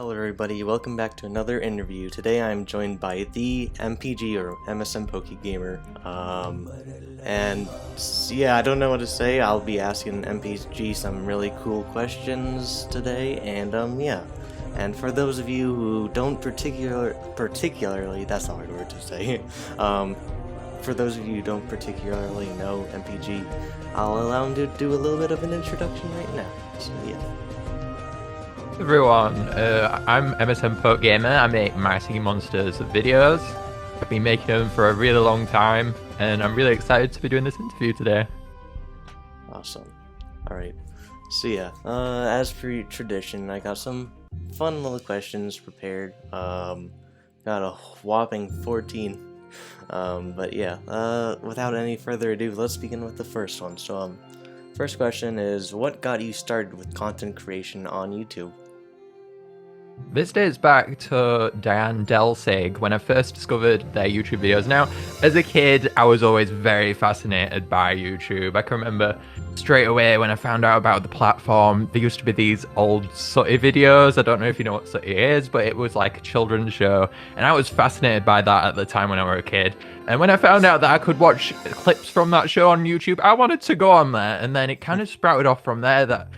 Hello everybody, welcome back to another interview. Today I'm joined by the MPG or MSMPokeGamer. Yeah, I don't know what to say. I'll be asking MPG some really cool questions today, and yeah. And for those of you who don't particularly, that's a hard word to say. For those of you who don't particularly know MPG, I'll allow him to do a little bit of an introduction right now. So yeah. Everyone, I'm MSMPokeGamer. I make My Singing Monsters videos. I've been making them for a really long time, and I'm really excited to be doing this interview today. Awesome. Alright. So yeah, as per tradition, I got some fun little questions prepared. Got a whopping 14. But yeah, without any further ado, let's begin with the first one. So, first question is, what got you started with content creation on YouTube? This dates back to Diane Delsig when I first discovered their YouTube videos. Now, as a kid, I was always very fascinated by YouTube. I can remember straight away when I found out about the platform, there used to be these old Sooty videos. I don't know if you know what Sooty is, but it was like a children's show. And I was fascinated by that at the time when I was a kid. And when I found out that I could watch clips from that show on YouTube, I wanted to go on there. And then it kind of sprouted off from there that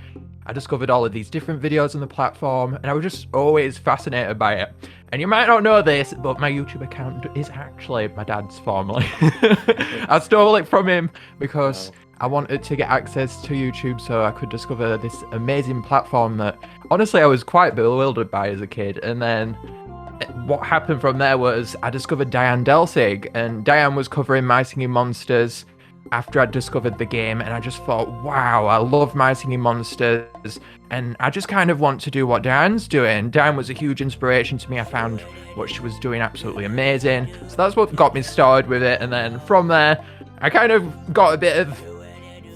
I discovered all of these different videos on the platform, and I was just always fascinated by it. And you might not know this, but my YouTube account is actually my dad's formerly. I stole it from him because I wanted to get access to YouTube so I could discover this amazing platform that, honestly, I was quite bewildered by as a kid. And then what happened from there was I discovered Diane Delsig, and Diane was covering My Singing Monsters after I discovered the game, and I just thought, wow, I love My Singing Monsters, and I just kind of want to do what Diane's doing. Diane was a huge inspiration to me. I found what she was doing absolutely amazing, so that's what got me started with it. And then from there, I kind of got a bit of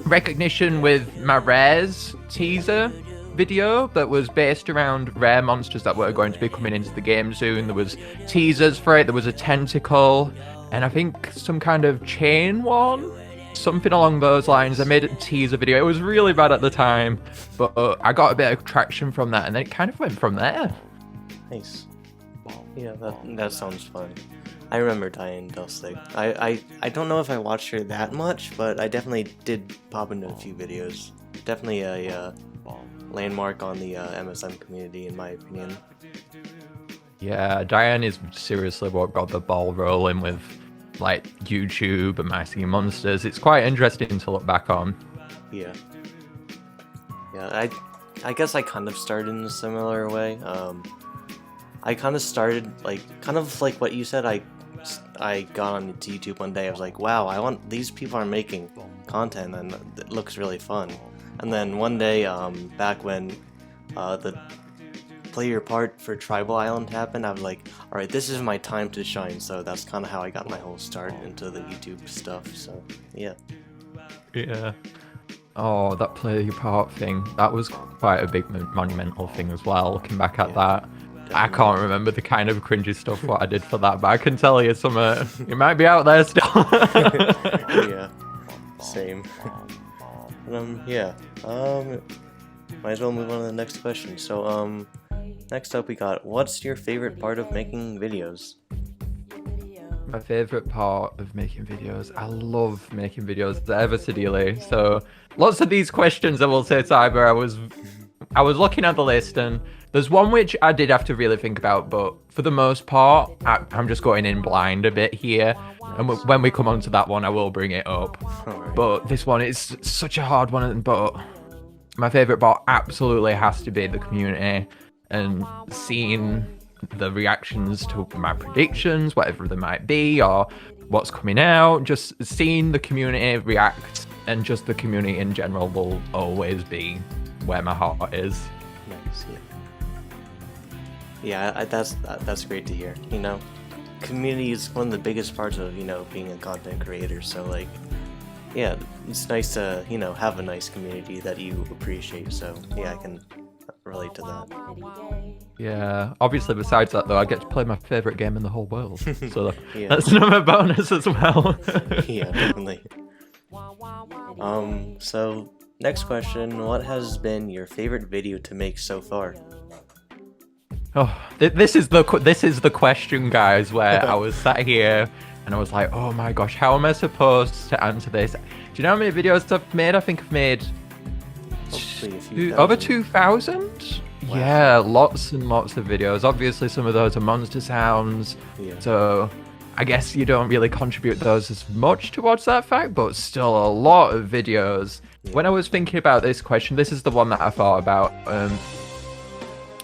recognition with my Rares teaser video that was based around rare monsters that were going to be coming into the game soon. There was teasers for it, there was a tentacle, and I think some kind of chain one. Something along those lines. I made a teaser video. It was really bad at the time, but I got a bit of traction from that, and then it kind of went from there. Nice. Yeah, that sounds fun. I remember Diane Delsig. I don't know if I watched her that much, but I definitely did pop into a few videos. Definitely a landmark on the MSM community, in my opinion. Yeah, Diane is seriously what got the ball rolling with like YouTube and My Singing Monsters. It's quite interesting to look back on. Yeah, I guess I kind of started in a similar way. I kind of started kind of like what you said. I got on YouTube one day. I was like, wow, these people are making content and it looks really fun. And then one day, back when the Play Your Part for Tribal Island happened, I was like, alright, this is my time to shine. So that's kind of how I got my whole start into the YouTube stuff. So yeah. Yeah. Oh, that Play Your Part thing, that was quite a big monumental thing as well, looking back at that. Definitely. I can't remember the kind of cringy stuff what I did for that, but I can tell you some, it might be out there still. Yeah, same. Yeah, might as well move on to the next question. So, next up we got, what's your favorite part of making videos? My favorite part of making videos, I love making videos ever so dearly. So lots of these questions I will say, Syburr, I was looking at the list, and there's one which I did have to really think about, but for the most part, I'm just going in blind a bit here. And when we come on to that one, I will bring it up. Right. But this one is such a hard one, but my favorite part absolutely has to be the community and seeing the reactions to my predictions, whatever they might be, or what's coming out. Just seeing the community react, and just the community in general will always be where my heart is. Nice. Yeah, that's great to hear. You know, community is one of the biggest parts of, you know, being a content creator. So like, yeah, it's nice to, you know, have a nice community that you appreciate. So yeah, I can relate to that. Yeah, obviously besides that though, I get to play my favorite game in the whole world, so Yeah. that's another bonus as well. Yeah, definitely. So next question, what has been your favorite video to make so far? Oh, this is the question, guys, where I was sat here and I was like, oh my gosh, how am I supposed to answer this? Do you know how many videos I've made? I think I've made over 2,000. Wow. Yeah, lots and lots of videos. Obviously, some of those are monster sounds, so I guess you don't really contribute those as much towards that fact, but still a lot of videos. When I was thinking about this question, this is the one that I thought about.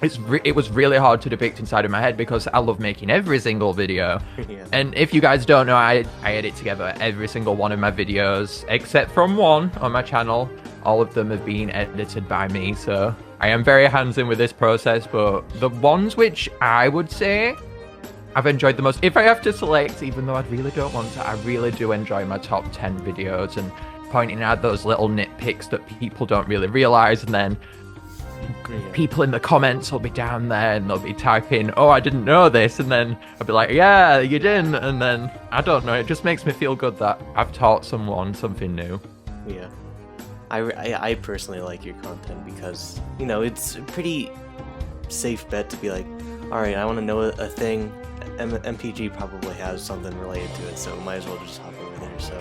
It was really hard to depict inside of my head because I love making every single video. And if you guys don't know, I edit together every single one of my videos, except from one on my channel. All of them have been edited by me, so I am very hands-in with this process, but the ones which I would say I've enjoyed the most, if I have to select, even though I really don't want to, I really do enjoy my top 10 videos and pointing out those little nitpicks that people don't really realize, and then people in the comments will be down there and they'll be typing, oh, I didn't know this, and then I'll be like, yeah, you didn't, and then, I don't know, it just makes me feel good that I've taught someone something new. Yeah. I personally like your content because, you know, it's a pretty safe bet to be like, alright, I want to know a thing, MPG probably has something related to it, so might as well just hop over there, so,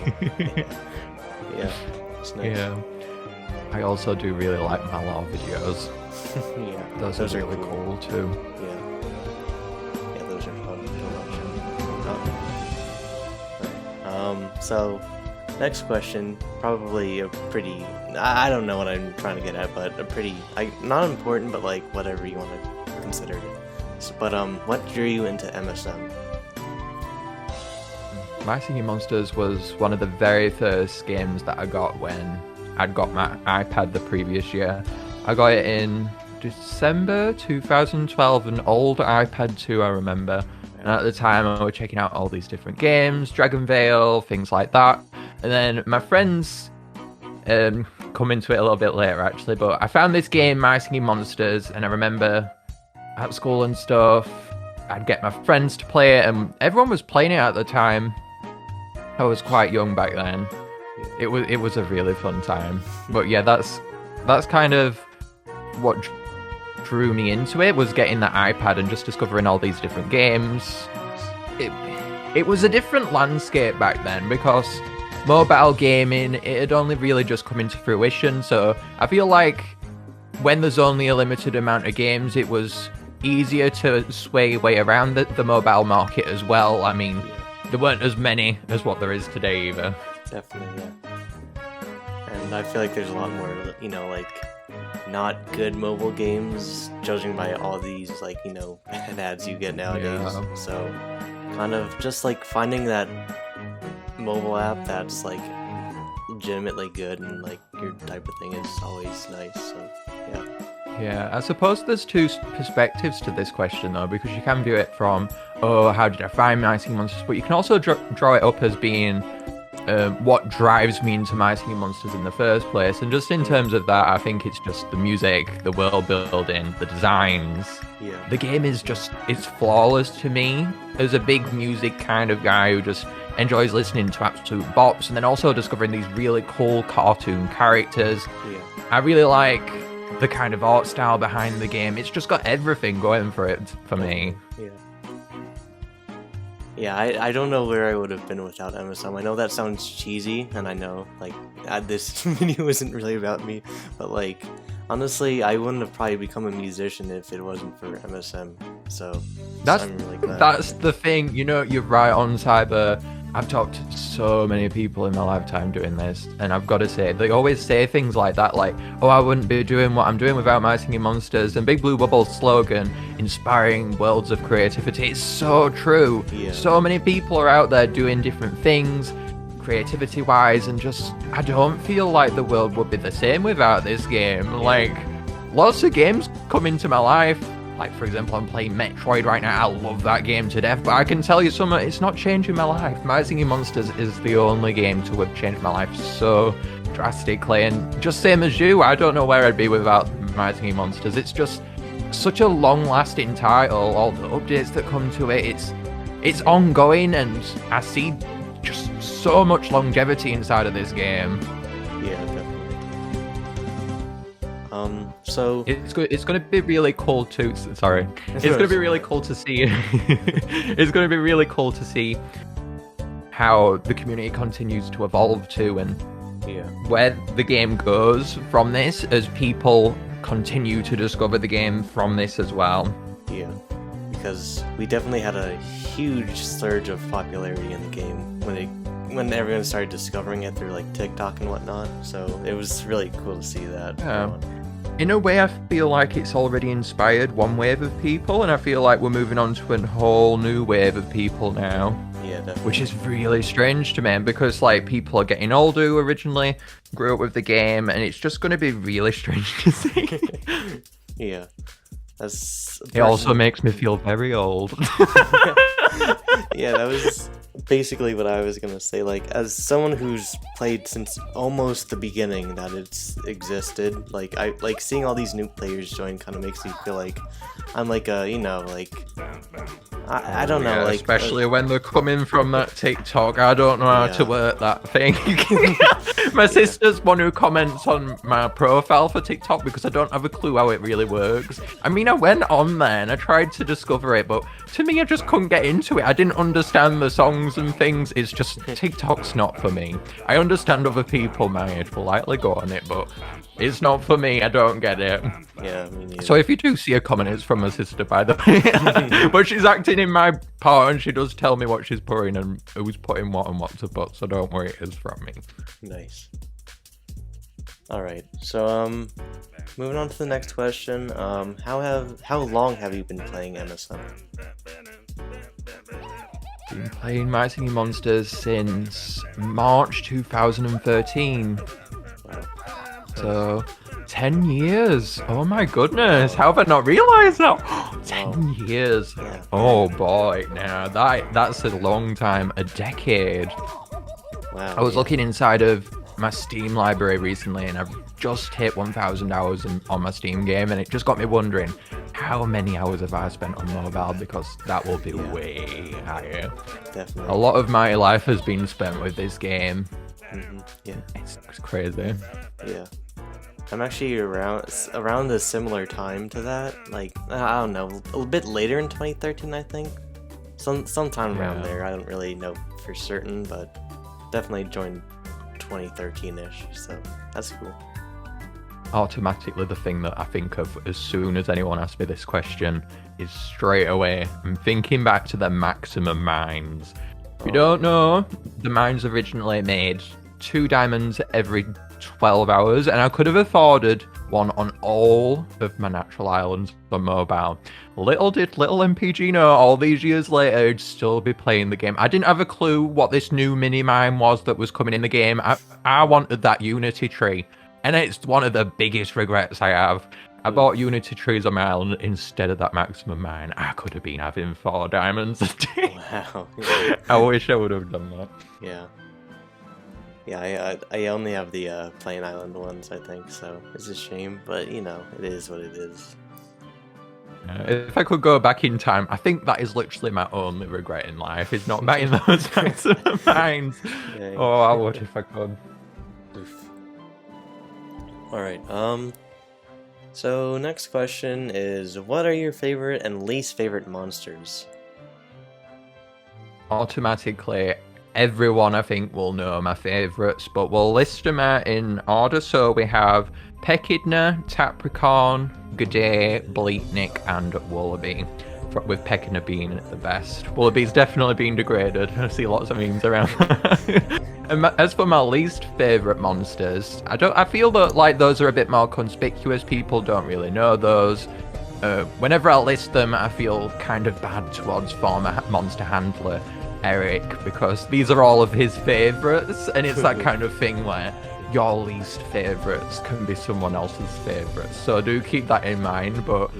yeah, it's nice. Yeah. I also do really like my law videos. Yeah, those are really cool too. Yeah, those are fun to watch. So next question, probably a pretty, I don't know what I'm trying to get at, but a pretty, not important, but like whatever you want to consider it. So, but what drew you into MSM? My Singing Monsters was one of the very first games that I got when I'd got my iPad the previous year. I got it in December 2012, an old iPad 2, I remember. And at the time, I was checking out all these different games, Dragon Veil, things like that. And then my friends come into it a little bit later, actually. But I found this game, My Singing Monsters, and I remember at school and stuff, I'd get my friends to play it, and everyone was playing it at the time. I was quite young back then. It was a really fun time. But yeah, that's kind of what drew me into it, was getting that iPad and just discovering all these different games. It was a different landscape back then because mobile gaming, it had only really just come into fruition. So I feel like when there's only a limited amount of games, it was easier to sway your way around the mobile market as well. I mean, there weren't as many as what there is today either. Definitely, yeah. And I feel like there's a lot more, you know, like, not good mobile games, judging by all these, like, you know, ads you get nowadays. Yeah. So, kind of just, like, finding that mobile app that's, like, legitimately good and, like, your type of thing is always nice, so, yeah. Yeah, I suppose there's two perspectives to this question, though, because you can view it from, oh, how did I find My Singing Monsters? But you can also draw it up as being what drives me into My Singing Monsters in the first place. And just in terms of that, I think it's just the music, the world building, the designs. Yeah. The game is just, it's flawless to me. As a big music kind of guy who just enjoys listening to absolute bops, and then also discovering these really cool cartoon characters. Yeah. I really like the kind of art style behind the game. It's just got everything going for it for me. Yeah. Yeah, I don't know where I would have been without MSM. I know that sounds cheesy, and I know, like, this video isn't really about me, but, like, honestly, I wouldn't have probably become a musician if it wasn't for MSM, so I'm really glad. That's the thing, you know, you're right on, Syburr. I've talked to so many people in my lifetime doing this, and I've got to say, they always say things like that, like, oh, I wouldn't be doing what I'm doing without My Singing Monsters, and Big Blue Bubble's slogan, inspiring worlds of creativity, it's so true. Yeah. So many people are out there doing different things, creativity-wise, and just, I don't feel like the world would be the same without this game. Yeah. Like, lots of games come into my life. Like, for example, I'm playing Metroid right now. I love that game to death, but I can tell you something, it's not changing my life. My Singing Monsters is the only game to have changed my life so drastically, and just same as you, I don't know where I'd be without My Singing Monsters. It's just such a long-lasting title, all the updates that come to it, it's ongoing, and I see just so much longevity inside of this game. Yeah, definitely. So It's going to be really cool to sorry. It's going to be really cool to see. It's going to be really cool to see how the community continues to evolve too, and yeah, where the game goes from this as people continue to discover the game from this as well. yeah, because we definitely had a huge surge of popularity in the game when everyone started discovering it through like TikTok and whatnot. So it was really cool to see that. Yeah. In a way, I feel like it's already inspired one wave of people, and I feel like we're moving on to a whole new wave of people now. Yeah, definitely. Which is really strange to me, because like people are getting older who originally grew up with the game, and it's just going to be really strange to see. Yeah. It also makes me feel very old. Yeah, that was basically what I was gonna say. Like, as someone who's played since almost the beginning that it's existed, like I like seeing all these new players join kind of makes me feel like I'm like a, you know, like I don't know, Yeah, like especially when they're coming from that TikTok. I don't know how to work that thing. My sister's one who comments on my profile for TikTok because I don't have a clue how it really works. I mean, I went on there and I tried to discover it, but to me, I just couldn't get into it. I didn't understand the songs and things. It's just TikTok's not for me. I understand other people my age will likely go on it, but it's not for me. I don't get it. Yeah, me neither. So if you do see a comment, it's from my sister, by the way. But she's acting in my part, and she does tell me what she's putting and who's putting what and what to put. So don't worry, it is from me. Nice. All right. So moving on to the next question. How long have you been playing MSM? Been playing My Singing Monsters since March 2013. Wow. So 10 years. Oh my goodness. How have I not realized that? 10 years. Yeah. Oh boy. Now that's a long time. A decade. Wow. I was looking inside of my Steam library recently, and I've just hit 1,000 hours on my Steam game, and it just got me wondering, how many hours have I spent on mobile? Because that will be way higher. Definitely. A lot of my life has been spent with this game. Yeah. It's crazy. Yeah. I'm actually around a similar time to that. Like, I don't know, a bit later in 2013, I think. Sometime around there. I don't really know for certain, but definitely joined 2013-ish, so that's cool. Automatically, the thing that I think of as soon as anyone asks me this question is straight away, I'm thinking back to the Maximum mines. If you don't know, the mines originally made 2 diamonds every 12 hours, and I could have afforded one on all of my natural islands on mobile. Little did little MPG know, all these years later, I'd still be playing the game. I didn't have a clue what this new mini-mine was that was coming in the game. I wanted that Unity tree, and it's one of the biggest regrets I have. I bought Unity trees on my island instead of that Maximum mine. I could have been having 4 diamonds a day. Wow. Yeah. I wish I would have done that. Yeah. Yeah, I only have the Plain Island ones, I think, so it's a shame, but you know, it is what it is. If I could go back in time, I think that is literally my only regret in life, is not buying those Maximum mines. Yeah. Oh, I would if I could. Oof. Alright, so next question is, what are your favorite and least favorite monsters? Automatically, everyone I think will know my favourites, but we'll list them out in order. So we have Pechidna, Tapricorn, G'day, Bleatnik, and Wallaby, with Pechidna being the best. Wallaby's definitely been degraded. I see lots of memes around that. And as for my least favourite monsters, I feel that like those are a bit more conspicuous. People don't really know those. Whenever I list them, I feel kind of bad towards former monster handler Eric, because these are all of his favourites, and it's that kind of thing where your least favourites can be someone else's favourites, so do keep that in mind. But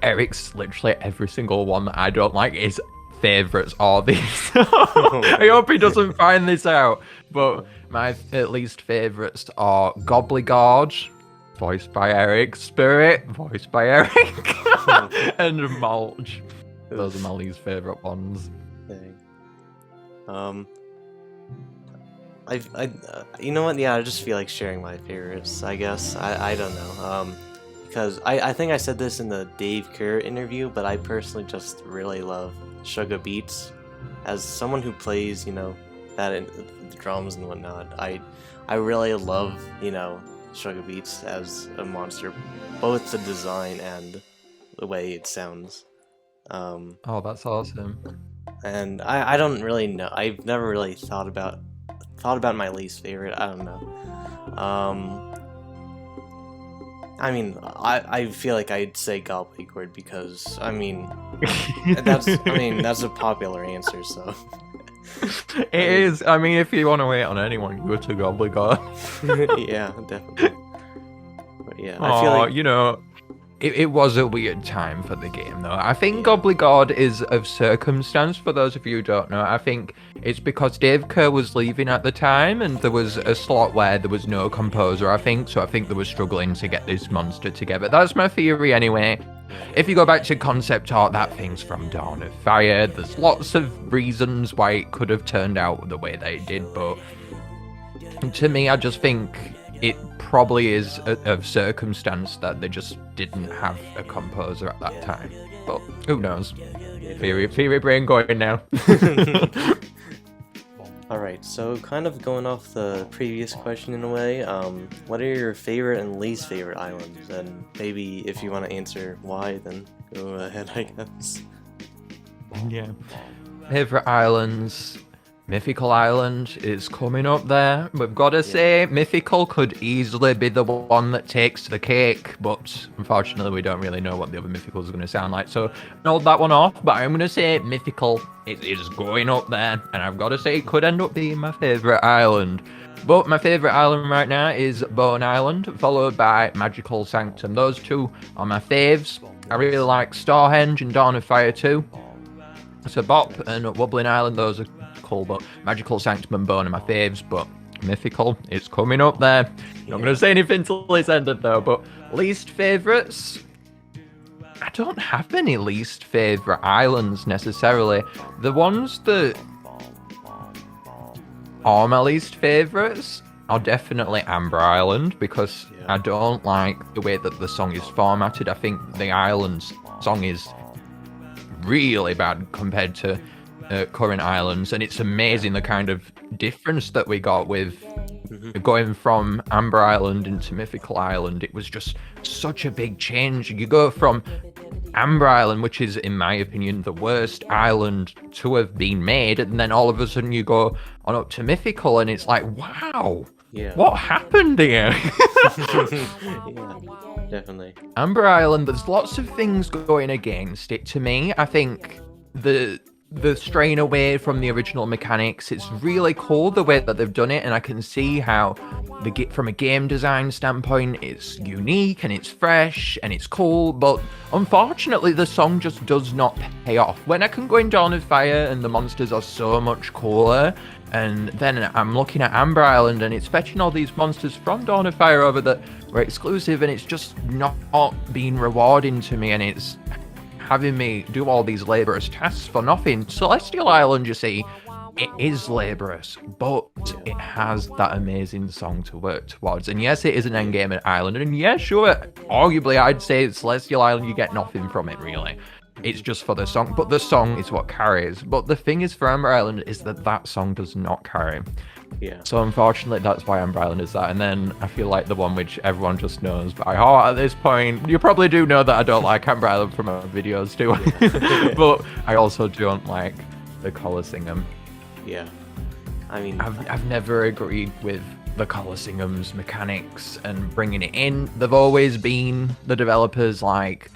Eric's literally every single one that I don't like is favourites are these. I hope he doesn't find this out, but my least favourites are Gobligord, voiced by Eric, Spirit, voiced by Eric, and Mulch. Those are my least favourite ones. Dang. you know what? Yeah, I just feel like sharing my favorites. I guess I don't know. Because I think I said this in the Dave Kerr interview, but I personally just really love Sugar Beats. As someone who plays, you know, that in the drums and whatnot, I really love, you know, Sugar Beats as a monster, both the design and the way it sounds. Oh, that's awesome. And I don't really know. I've never really thought about my least favorite. I don't know. I mean, I feel like I'd say Gobbledygook because I mean that's a popular answer. So It is. I mean, if you want to wait on anyone, go to Gobbledygook. yeah, definitely. But yeah, Oh, I feel like you know, it was a weird time for the game, though. I think Gobbledygook is of circumstance, for those of you who don't know. I think it's because Dave Kerr was leaving at the time, and there was a slot where there was no composer, I think, so I think they were struggling to get this monster together. That's my theory, anyway. If you go back to concept art, that thing's from Dawn of Fire. There's lots of reasons why it could have turned out the way they did, but to me, I just think it probably is of circumstance that they just didn't have a composer at that time. But who knows? Theory brain going now. Alright, so kind of going off the previous question in a way, what are your favorite and least favorite islands? And maybe if you want to answer why, then go ahead, I guess. Yeah. Favorite islands. Mythical Island is coming up there. We've got to say, Mythical could easily be the one that takes the cake, but unfortunately we don't really know what the other Mythicals are going to sound like, so hold that one off. But I'm going to say Mythical is going up there, and I've got to say it could end up being my favourite island. But my favourite island right now is Bone Island, followed by Magical Sanctum. Those two are my faves. I really like Stonehenge and Dawn of Fire too. So Bop and Wobbling Island, those are cool, but Magical Sanctum and Bone are my faves, but Mythical, it's coming up there. Not going to say anything till it's ended though, but least favourites? I don't have many least favourite islands necessarily. The ones that are my least favourites are definitely Amber Island, because I don't like the way that the song is formatted. I think the island's song is really bad compared to current islands, and it's amazing the kind of difference that we got with going from Amber Island into Mythical Island. It was just such a big change. You go from Amber Island, which is, in my opinion, the worst island to have been made, and then all of a sudden you go on up to Mythical, and it's like, wow, what happened here? Yeah, definitely. Amber Island, there's lots of things going against it to me. I think the straying away from the original mechanics, it's really cool the way that they've done it, and I can see how from a game design standpoint it's unique and it's fresh and it's cool, but unfortunately the song just does not pay off. When I can go in Dawn of Fire and the monsters are so much cooler, and then I'm looking at Amber Island and it's fetching all these monsters from Dawn of Fire over that were exclusive, and it's just not being rewarding to me, and it's having me do all these laborious tasks for nothing. Celestial Island, you see, it is laborious, but it has that amazing song to work towards. And yes, it is an endgame island, and yeah, sure, arguably I'd say Celestial Island, you get nothing from it really. It's just for the song, but the song is what carries. But the thing is for Amber Island is that song does not carry. Yeah. So unfortunately, that's why Amber Island is that. And then I feel like the one which everyone just knows by heart at this point. You probably do know that I don't like Amber Island from my videos too. But I also don't like the Coliseum. Yeah. I mean, I've never agreed with the Coliseum's mechanics and bringing it in. They've always been the developers like,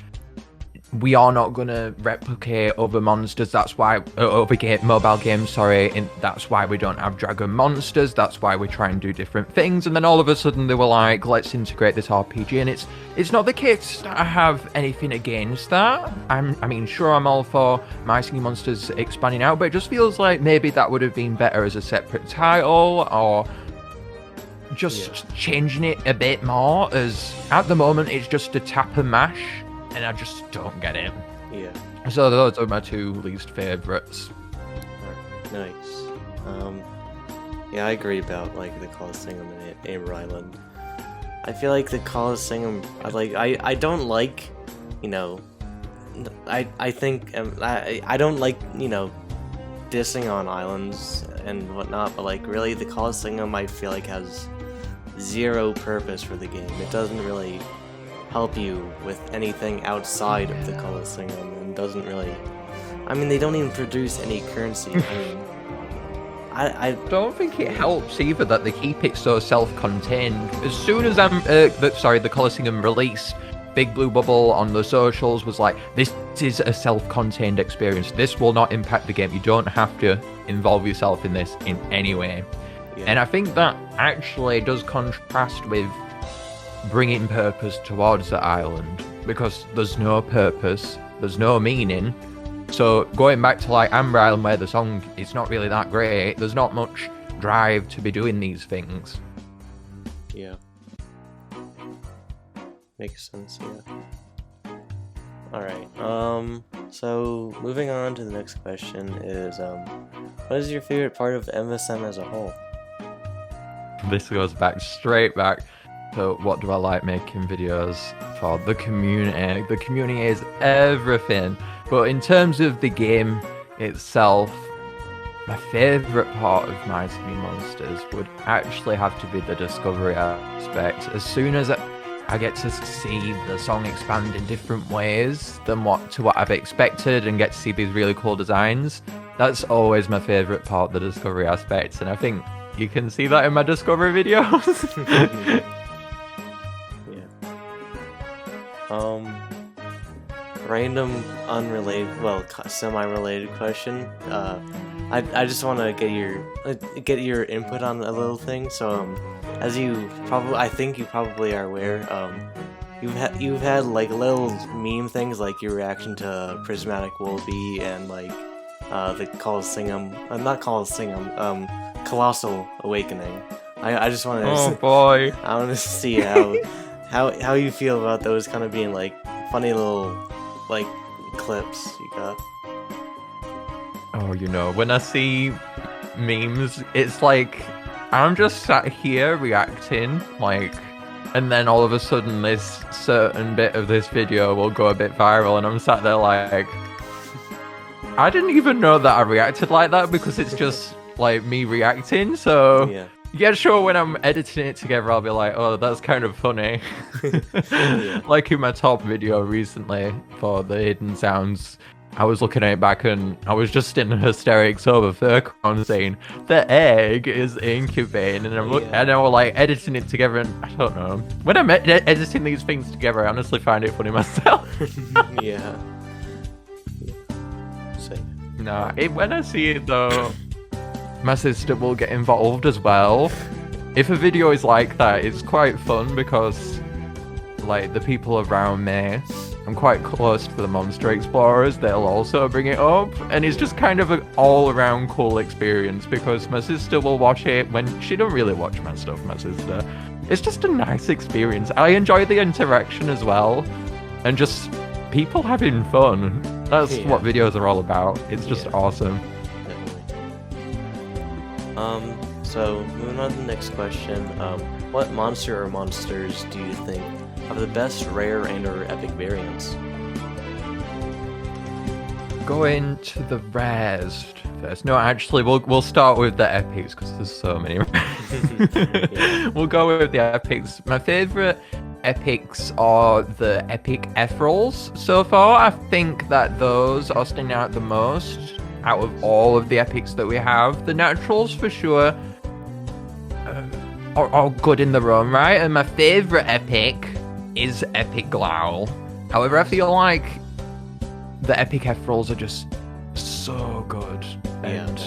we are not going to replicate other monsters. That's why mobile games, sorry, and that's why we don't have dragon monsters. That's why we try and do different things. And then all of a sudden they were like, let's integrate this RPG, and it's not the case that I have anything against that. I mean, sure, I'm all for My Singing Monsters expanding out, but it just feels like maybe that would have been better as a separate title, or just changing it a bit more, as at the moment it's just a tap and mash, and I just don't get it. Yeah. So those are my two least favourites. Nice. Yeah, I agree about like the Colosseum and Amber Island. I feel like the Colosseum, I don't like, you know, I think I don't like, you know, dissing on islands and whatnot, but like really the Colosseum I feel like has zero purpose for the game. It doesn't really help you with anything outside of the Colosseum, and doesn't really. I mean, they don't even produce any currency. I mean, I don't think it helps either that they keep it so self-contained. As soon as the Colosseum released, Big Blue Bubble on the socials was like, this is a self-contained experience. This will not impact the game. You don't have to involve yourself in this in any way. Yeah. And I think that actually does contrast with bringing purpose towards the island, because there's no purpose, there's no meaning. So going back to like Amber Island, where the song is not really that great, there's not much drive to be doing these things. Yeah. Makes sense, yeah. Alright, so moving on to the next question is, what is your favorite part of MSM as a whole? This goes back straight back to what do I like making videos for? The community. The community is everything. But in terms of the game itself, my favourite part of MSM Monsters would actually have to be the discovery aspect. As soon as I get to see the song expand in different ways than what I've expected, and get to see these really cool designs, that's always my favourite part, the discovery aspect. And I think you can see that in my discovery videos. Yeah. Random, unrelated, well, semi-related question. I just want to get your input on a little thing. So, as I think you probably are aware, you've had like little meme things like your reaction to Prismatic Wolby and like the Colosseum, not Colosseum, Colossal Awakening. I just want to. Oh boy! I want to see how you feel about those kind of being like funny little like clips you got. Oh, you know, when I see memes, it's like I'm just sat here reacting, like, and then all of a sudden this certain bit of this video will go a bit viral, and I'm sat there like, I didn't even know that I reacted like that, because it's just like me reacting. So yeah, sure, when I'm editing it together, I'll be like, oh, that's kind of funny. Yeah. Like in my top video recently for the hidden sounds, I was looking at it back and I was just in hysterics over Furcon saying, the egg is incubating, and and I was like editing it together, and I don't know. When I'm editing these things together, I honestly find it funny myself. Yeah. Nah, when I see it though, my sister will get involved as well. If a video is like that, it's quite fun because, like, the people around me, I'm quite close to the Monster Explorers, they'll also bring it up, and it's just kind of an all-around cool experience because my sister will watch it when she don't really watch my stuff, my sister. It's just a nice experience. I enjoy the interaction as well, and just people having fun. That's what videos are all about. It's just awesome. So moving on to the next question, what monster or monsters do you think have the best rare and/or epic variants? Going to the rares first. No, actually, we'll start with the epics because there's so many. We'll go with the epics. My favorite epics are the epic Ethrals so far. I think that those are standing out the most out of all of the epics that we have. The naturals for sure are all good in their own right, and my favorite epic is Epic Growl. However, I feel like the epic Ethrals are just so good, and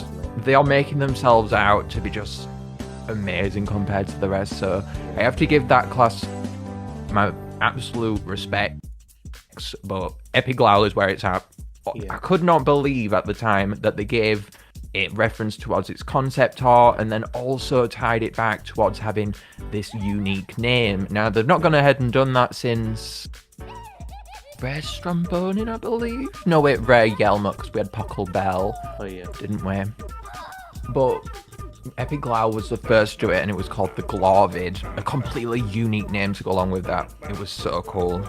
they are making themselves out to be just amazing compared to the rest, so I have to give that class my absolute respect. But Epic Growl is where it's at. I could not believe at the time that they gave it reference towards its concept art and then also tied it back towards having this unique name. Now, they've not gone ahead and done that since Rare Strombonin, I believe? No, wait, Rare Yelma, because we had Puckle Bell, didn't we? But Epic Glow was the first to it, and it was called the Glorvid. A completely unique name to go along with that. It was so cool.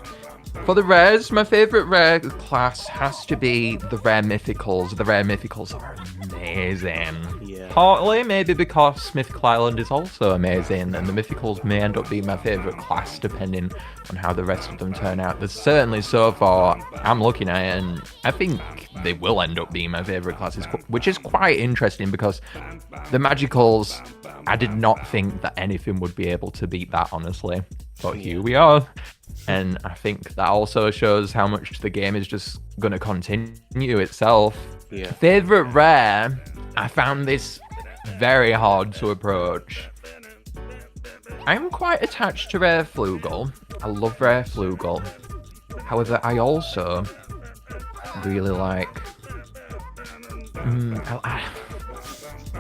For the rares, my favorite rare class has to be the rare mythicals. The rare mythicals are amazing. Yeah. Partly maybe because Mythical Island is also amazing, and the mythicals may end up being my favorite class depending on how the rest of them turn out. There's certainly so far, I'm looking at it, and I think they will end up being my favorite classes, which is quite interesting because the magicals, I did not think that anything would be able to beat that, honestly. But here we are. And I think that also shows how much the game is just going to continue itself. Yeah. Favorite rare, I found this very hard to approach. I'm quite attached to Rare Flugel. I love Rare Flugel. However, I also really like...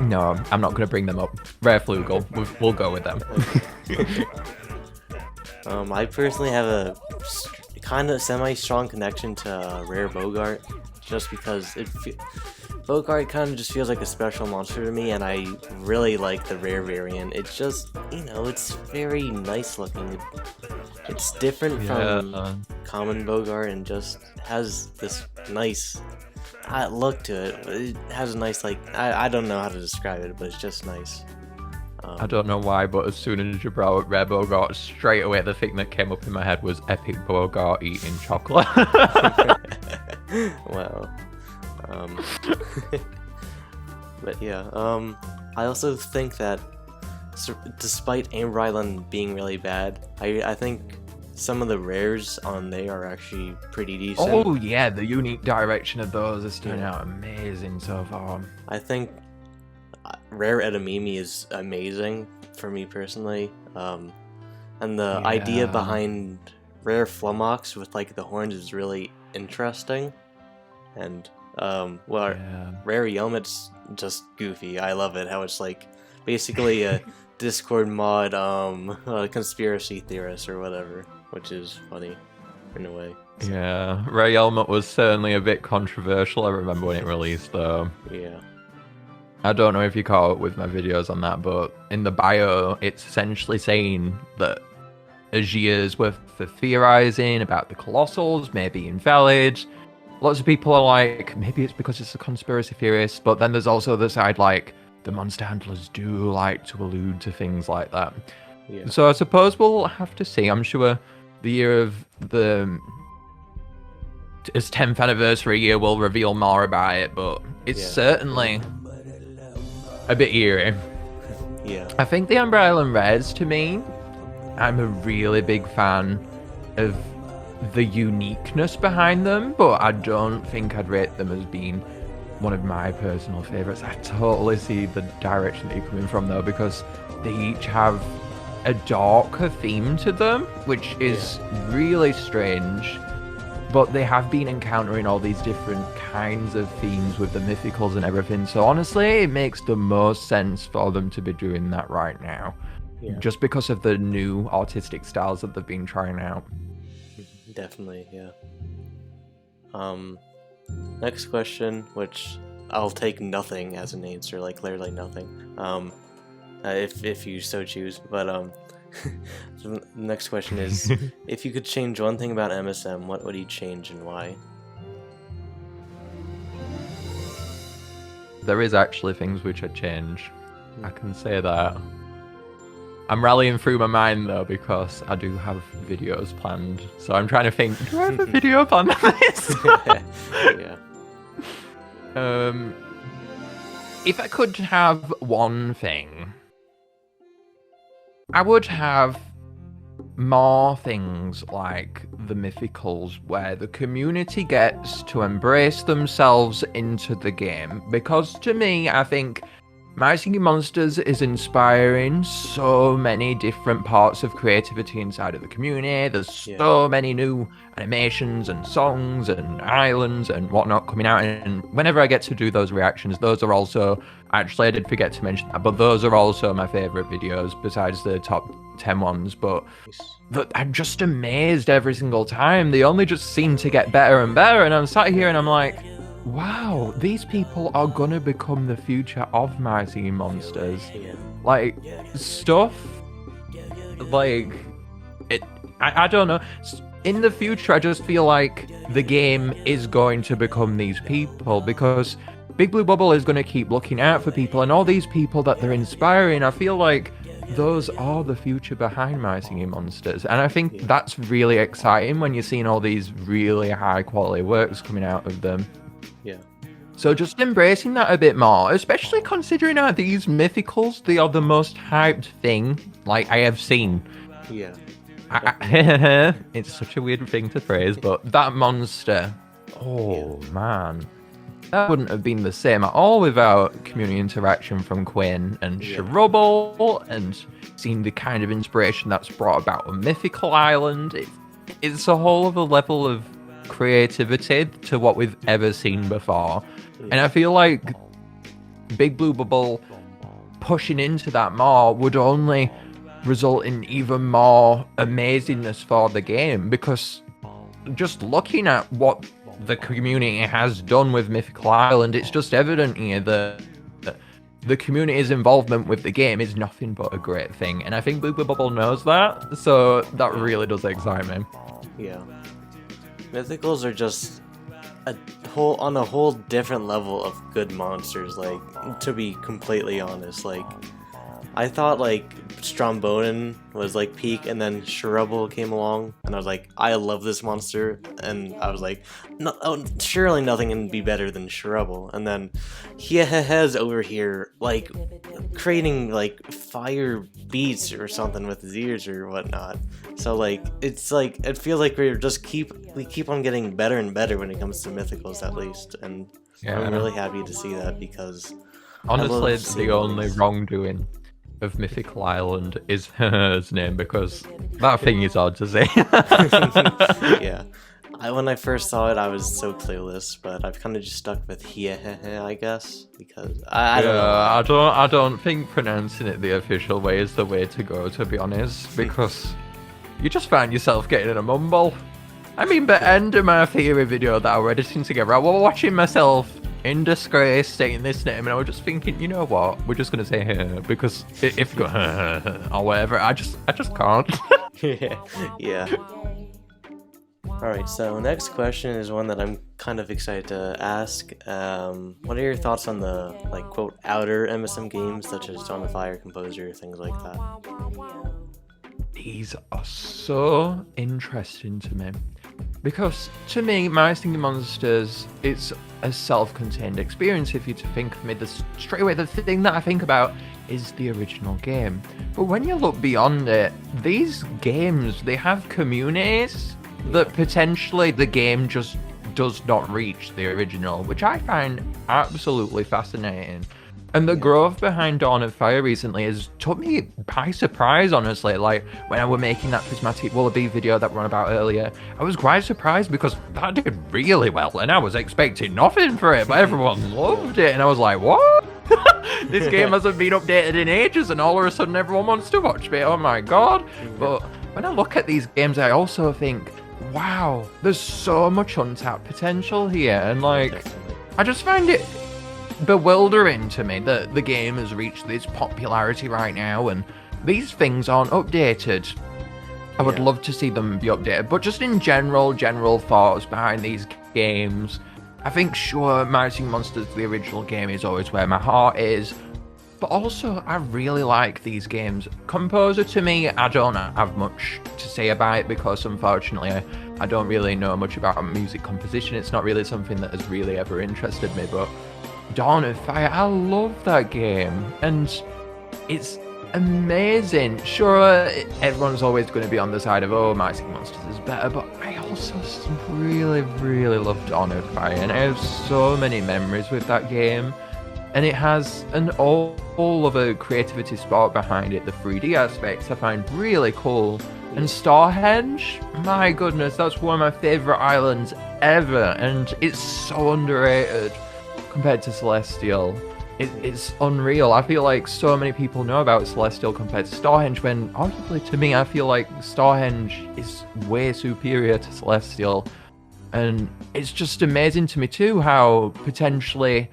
No, I'm not going to bring them up. Rare Flugel, we'll go with them. I personally have a kind of semi-strong connection to Rare Bogart, just because Bogart kind of just feels like a special monster to me, and I really like the rare variant. It's just, you know, it's very nice looking. It's different from common Bogart and just has this nice look to it. It has a nice, like, I don't know how to describe it, but it's just nice. I don't know why, but as soon as you brought up Rare Bogart, straight away the thing that came up in my head was Epic Bogart eating chocolate. Wow. But yeah, I also think that despite Amber Island being really bad, I think some of the rares on there are actually pretty decent. Oh yeah, the unique direction of those is turning out amazing so far. I think Rare Edamame is amazing for me personally, and the idea behind Rare Flumox with like the horns is really interesting, and Rare Yelmet's just goofy. I love it how it's like basically a Discord mod conspiracy theorist or whatever, which is funny in a way. So. Yeah, Rare Yelmet was certainly a bit controversial. I remember when it released though. Yeah. I don't know if you caught up with my videos on that, but in the bio, it's essentially saying that as years worth of theorizing about the Colossals may be invalid. Lots of people are like, maybe it's because it's a conspiracy theorist, but then there's also the side like, the monster handlers do like to allude to things like that. Yeah. So I suppose we'll have to see. I'm sure the year of its 10th anniversary year will reveal more about it, but it's certainly a bit eerie. Yeah. I think the Amber Island Rares, to me, I'm a really big fan of the uniqueness behind them, but I don't think I'd rate them as being one of my personal favorites. I totally see the direction that you're coming from though, because they each have a darker theme to them, which is really strange. But they have been encountering all these different kinds of themes with the mythicals and everything. So honestly, it makes the most sense for them to be doing that right now. Yeah. Just because of the new artistic styles that they've been trying out. Definitely, yeah. Next question, which I'll take nothing as an answer, like literally nothing. If you so choose, but so the next question is, if you could change one thing about MSM, what would you change and why? There is actually things which I'd change. I can say that. I'm rallying through my mind though, because I do have videos planned. So I'm trying to think, do I have a video planned on this? Yeah. If I could have one thing, I would have more things like the mythicals where the community gets to embrace themselves into the game. Because to me, I think My Singing Monsters is inspiring so many different parts of creativity inside of the community. There's so many new animations and songs and islands and whatnot coming out, and whenever I get to do those reactions, those are also, actually I did forget to mention that, but those are also my favourite videos besides the top 10 ones, but I'm just amazed every single time. They only just seem to get better and better, and I'm sat here and I'm like, wow, these people are gonna become the future of My Singing Monsters. Yeah. Like, stuff, like, I don't know. In the future, I just feel like the game is going to become these people, because Big Blue Bubble is going to keep looking out for people, and all these people that they're inspiring, I feel like those are the future behind My Singing Monsters. And I think that's really exciting when you're seeing all these really high quality works coming out of them. Yeah. So just embracing that a bit more, especially considering how these mythicals, they are the most hyped thing like I have seen. Yeah. It's such a weird thing to phrase, but that monster, oh man, that wouldn't have been the same at all without community interaction from Quinn and Shrubble, and seeing the kind of inspiration that's brought about a mythical island. It's a whole other level of creativity to what we've ever seen before. And I feel like Big Blue Bubble pushing into that more would only result in even more amazingness for the game, because just looking at what the community has done with Mythical Island, it's just evident here that the community's involvement with the game is nothing but a great thing, and I think Big Blue Bubble knows that, so that really does excite me. Yeah. Mythicals are just on a whole different level of good monsters, like, to be completely honest. Like, I thought like Strombonin was like peak, and then Shrubble came along, and I was like, I love this monster, and I was like, no, surely nothing can be better than Shrubble. And then Hiaha's over here, like, creating like fire beats or something with his ears or whatnot. So like, it's like, it feels like we keep on getting better and better when it comes to mythicals, at least, and I'm really happy to see that, because honestly, the only wrongdoing of Mythical Island is his name, because that thing is hard to say. Yeah. When I first saw it, I was so clueless, but I've kind of just stuck with Hiahaha, I guess, because I don't know. I don't think pronouncing it the official way is the way to go, to be honest, because you just find yourself getting in a mumble. I mean, the end of my theory video that I was editing together, I was watching myself in disgrace saying this name, and I was just thinking, you know what, we're just gonna say her, because if you go or whatever, I just can't. Yeah. Alright, so next question is one that I'm kind of excited to ask. What are your thoughts on the, like, quote, outer MSM games, such as Dawn of Fire, Composer, things like that? These are so interesting to me, because to me, My Singing Monsters, it's a self-contained experience. If you to think of me, straight away the thing that I think about is the original game. But when you look beyond it, these games, they have communities that potentially the game just does not reach the original, which I find absolutely fascinating. And the growth behind Dawn of Fire recently has took me by surprise, honestly. Like, when I was making that Prismatic Wallaby video that we were on about earlier, I was quite surprised, because that did really well, and I was expecting nothing for it, but everyone loved it, and I was like, what? This game hasn't been updated in ages, and all of a sudden everyone wants to watch me, oh my god. But when I look at these games, I also think, wow, there's so much untapped potential here, and like, I just find it bewildering to me that the game has reached this popularity right now and these things aren't updated. I would love to see them be updated, but just in general thoughts behind these games, I think sure, My Singing Monsters, the original game, is always where my heart is, but also I really like these games. Composer, to me, I don't have much to say about it, because unfortunately I don't really know much about music composition. It's not really something that has really ever interested me, but Dawn of Fire, I love that game, and it's amazing. Sure, everyone's always going to be on the side of, oh, My Singing Monsters is better, but I also really love Dawn of Fire, and I have so many memories with that game, and it has an all other creativity sport behind it. The 3D aspects I find really cool, and Stonehenge, my goodness, that's one of my favourite islands ever, and it's so underrated compared to Celestial. It's unreal. I feel like so many people know about Celestial compared to Stonehenge, when arguably to me I feel like Stonehenge is way superior to Celestial. And it's just amazing to me too how potentially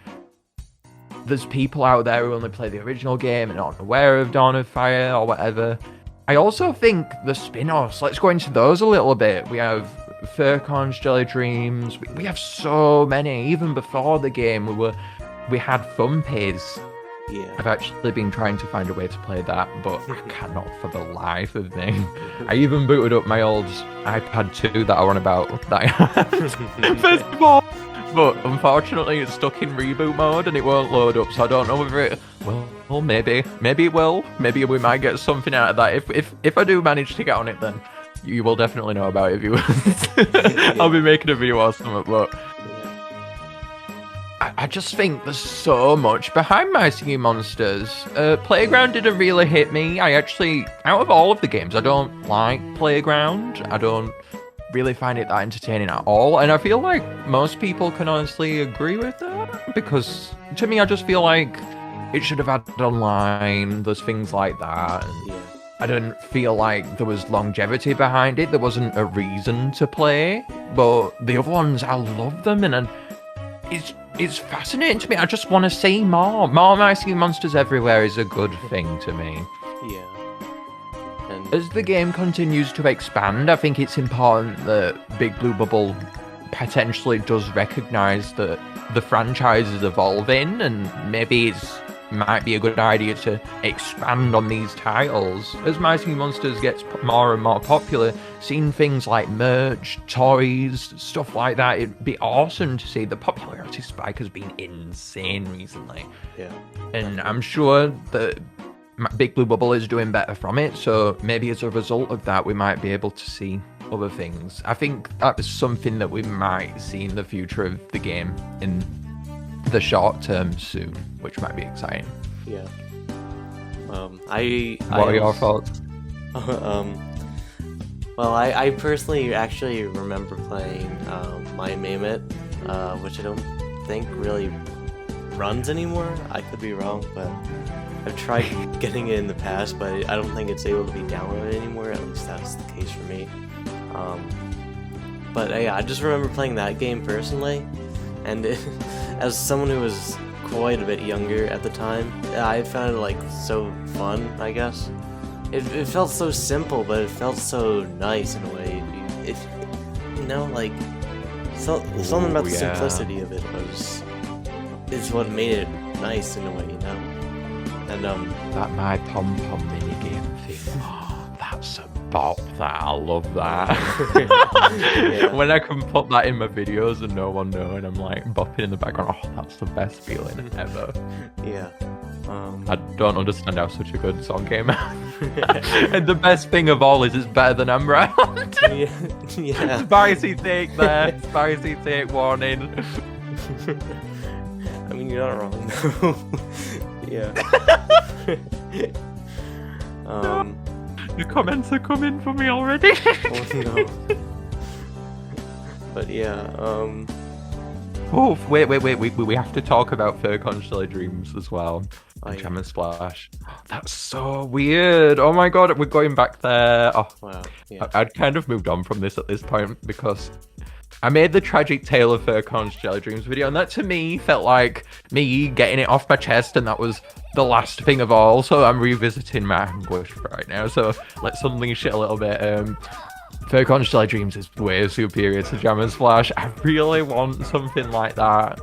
there's people out there who only play the original game and aren't aware of Dawn of Fire or whatever. I also think the spin-offs, let's go into those a little bit. We have Furcon's Jelly Dreams. We have so many. Even before the game, we had Fumpies. Yeah. I've actually been trying to find a way to play that, but I cannot for the life of me. I even booted up my old iPad 2 that I want about that I had first of all. But unfortunately, it's stuck in reboot mode and it won't load up, so I don't know whether it... Well, maybe it will. Maybe we might get something out of that. If I do manage to get on it, then you will definitely know about it, viewers. I'll be making a video or something, but... I just think there's so much behind My Singing Monsters. Playground didn't really hit me. I actually, out of all of the games, I don't like Playground. I don't really find it that entertaining at all. And I feel like most people can honestly agree with that. Because to me, I just feel like it should have had online. There's things like that. And I didn't feel like there was longevity behind it. There wasn't a reason to play. But the other ones, I love them. And it's fascinating to me. I just want to see more. More My Singing Monsters everywhere is a good thing to me. Yeah. And as the game continues to expand, I think it's important that Big Blue Bubble potentially does recognise that the franchise is evolving, and maybe might be a good idea to expand on these titles. As My Singing Monsters gets more and more popular, seeing things like merch, toys, stuff like that, it'd be awesome to see. The popularity spike has been insane recently. Yeah. And I'm sure that Big Blue Bubble is doing better from it, so maybe as a result of that, we might be able to see other things. I think that is something that we might see in the future of the game in the short term soon, which might be exciting. Yeah. What are your thoughts? Well, I personally actually remember playing My Name It, which I don't think really runs anymore. I could be wrong, but I've tried getting it in the past, but I don't think it's able to be downloaded anymore. At least that's the case for me. But yeah, I just remember playing that game personally, and as someone who was quite a bit younger at the time, I found it like so fun, I guess. It felt so simple, but it felt so nice in a way. Like something about the simplicity of it is what made it nice in a way, And that My Pom Pom minigame thing. That's a bop. That I love that. Yeah. When I can put that in my videos and no one knowing, I'm like bopping in the background. Oh, that's the best feeling ever. Yeah. I don't understand how such a good song came out. And the best thing of all is it's better than Amber Island. Yeah. Spicy take there. Spicy take warning. I mean, you're not wrong, though. Yeah. The comments are coming for me already. Oh no. But yeah, Oh, wait. We have to talk about Furcon's Jelly Dreams as well. Oh, And yeah. Jam and Splash. That's so weird. Oh my god, we're going back there. Oh, Wow. Yeah. I'd kind of moved on from this at this point because I made the Tragic Tale of Furcon's Jelly Dreams video, and that to me felt like me getting it off my chest, and that was the last thing of all. So I'm revisiting my anguish right now. So let's unleash it a little bit. Furcon's Jelly Dreams is way superior to Jam and Splash. I really want something like that.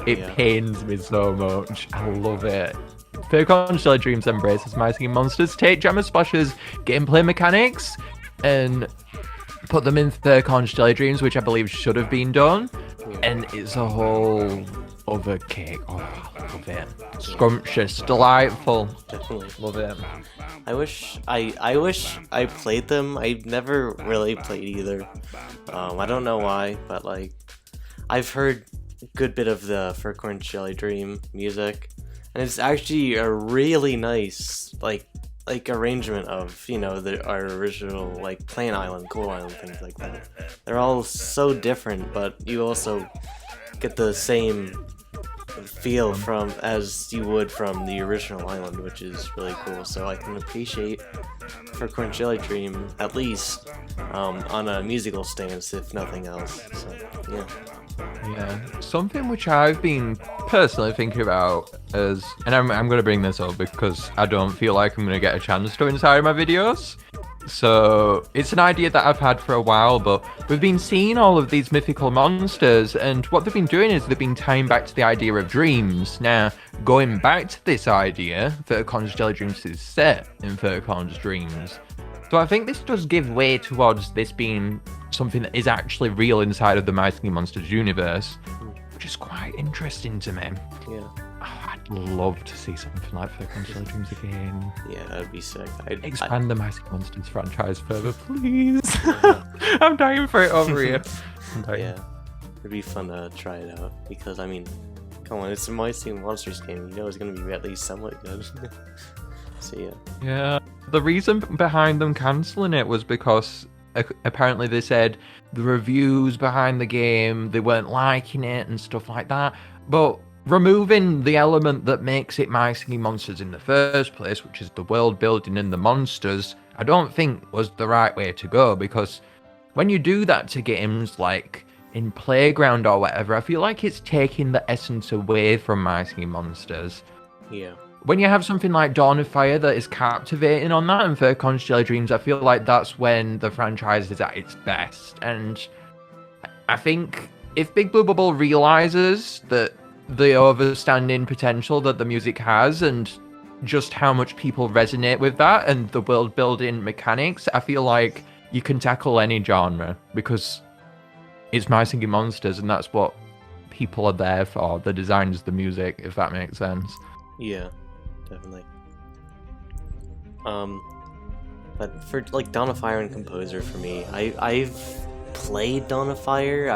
It pains me so much. I love it. Furcon's Jelly Dreams embraces My Singing Monsters. Take Jam and Splash's gameplay mechanics and put them in Furcon's Jelly Dreams, which I believe should have been done. And it's a whole other cake. Oh, I love it. Scrumptious, delightful. Definitely. Love it. I wish I played them. I never really played either. I don't know why, but like I've heard a good bit of the Furcorn Jelly Dream music, and it's actually a really nice like arrangement of our original like Plain Island, Cool Island, things like that. They're all so different, but you also get the same feel from as you would from the original island, which is really cool. So I can appreciate for Crunch Jelly Dream at least on a musical stance, if nothing else. So yeah. Yeah, something which I've been personally thinking about is, and I'm going to bring this up because I don't feel like I'm going to get a chance to inside my videos. So it's an idea that I've had for a while, but we've been seeing all of these mythical monsters, and what they've been doing is they've been tying back to the idea of dreams. Now, going back to this idea, Verticon's Jelly Dreams is set in Verticon's dreams. So I think this does give way towards this being something that is actually real inside of the My Singing Monsters universe, which is quite interesting to me. Yeah. Oh, I'd love to see something like Verticon's Jelly Dreams again. Yeah, that'd be sick. Expand the My Singing Monsters franchise further, please. Yeah. I'm dying for it over here. Yeah, it'd be fun to try it out because I mean, come on, it's a My Singing Monsters game. You know it's gonna be at least somewhat good. So yeah. Yeah. The reason behind them cancelling it was because apparently they said the reviews behind the game, they weren't liking it and stuff like that. But removing the element that makes it My Singing Monsters in the first place, which is the world building and the monsters, I don't think was the right way to go, because when you do that to games like in Playground or whatever, I feel like it's taking the essence away from My Singing Monsters. Yeah. When you have something like Dawn of Fire that is captivating on that, and Verticon's Jelly Dreams, I feel like that's when the franchise is at its best. And I think if Big Blue Bubble realizes that the overstanding potential that the music has and just how much people resonate with that and the world building mechanics, I feel like you can tackle any genre because it's My Singing Monsters and that's what people are there for. The designs, the music, if that makes sense. Yeah. Definitely. But for like Dawn of Fire and Composer for me, I've played Dawn of Fire.